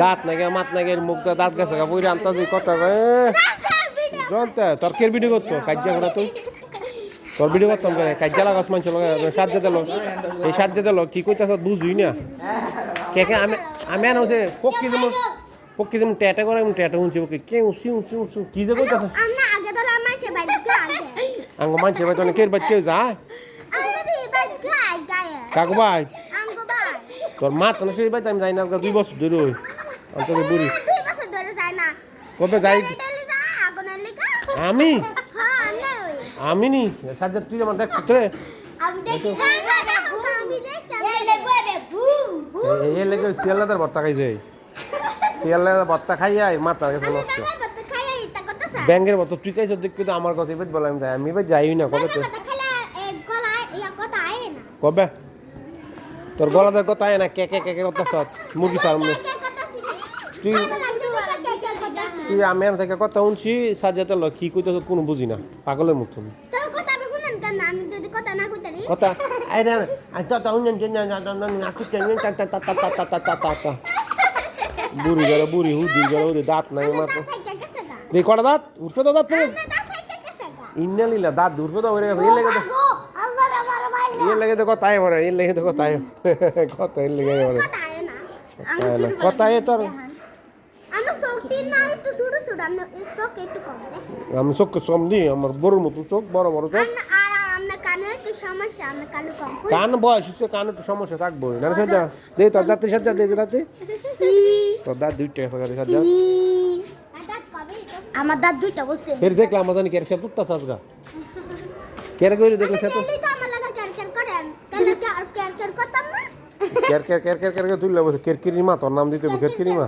দাঁত নাকি মাত নাকি মুখটা দাঁত গেছে বইরে আনতা যে কথা কয় জানতে তোর কের ভিডিও করতো কাজ্জা করা তুই তোর ভিডিও করতাম কাজ্জা লাগাস মানুষ সাহায্য দিল এই সাহায্য দিল কি কইতাছ বুঝুই না কে কে আমি আনা হচ্ছে পক্ষী যেমন ট্যাটা করে ট্যাটা শুনছি ওকে কে উঁচি উঁচি উঁচু কি যে কইতাছ আঙ্গ মানছে ভাই তো কের বাচ্চা যায় কাকু ভাই তোর মা তো সেই ভাই আমি যাই না 2 বছর ধরে ওই অন্তত বুড়ি কবে যাই আমি আমি নি সাজ্জাদ তুই আমার দেখছিস রে এই লেগে শিয়ালদার ভর্তা খাই যায় শিয়ালদার ভর্তা খাইয়া মাথা গেছে নষ্ট ব্যাঙ্গের মতো তুই খাইছ দেখবি তো আমার কাছে এবার বললাম যাই আমি এবার যাই না কবে তো কবে তোর গলাদের কথা না কে কে কে কে কথা সব মুরগি সামনে তুই তুই আমি থেকে কথা শুনছি সাজাতে ল কি কইতে কোনো বুঝি না পাগলের মতো কথা আই না আই তো তাউন না কুতে বুড়ি গেল বুড়ি হুদি গেল দাঁত নাই মাত্র দেখ কটা দাঁত উঠবে তো দাঁত ইন্নালিলা দাঁত উঠবে তো ওরে গেছে এর লেগে তো কথাই পড়ে এর লেগে তো কথাই কথা এর লেগে পড়ে কথাই তোর আমি চোখ কম দিই আমার বড় মতো চোখ বড় বড় চোখ কান বয়স হচ্ছে কানে তো সমস্যা থাকবো না সাজা দে তোর দাঁতে সাজা দে দাঁতে তোর দাঁত দুইটা সাজা আমার দাঁত দুইটা বসে ফের দেখলাম আমার জানি কেরে সে তুত্তা সাজগা কেরে কইরে দেখলে সে তো কের কের কের কের কের তুই লাগবে কেরকিরি মা তোর নাম দিতে কেরকিরি মা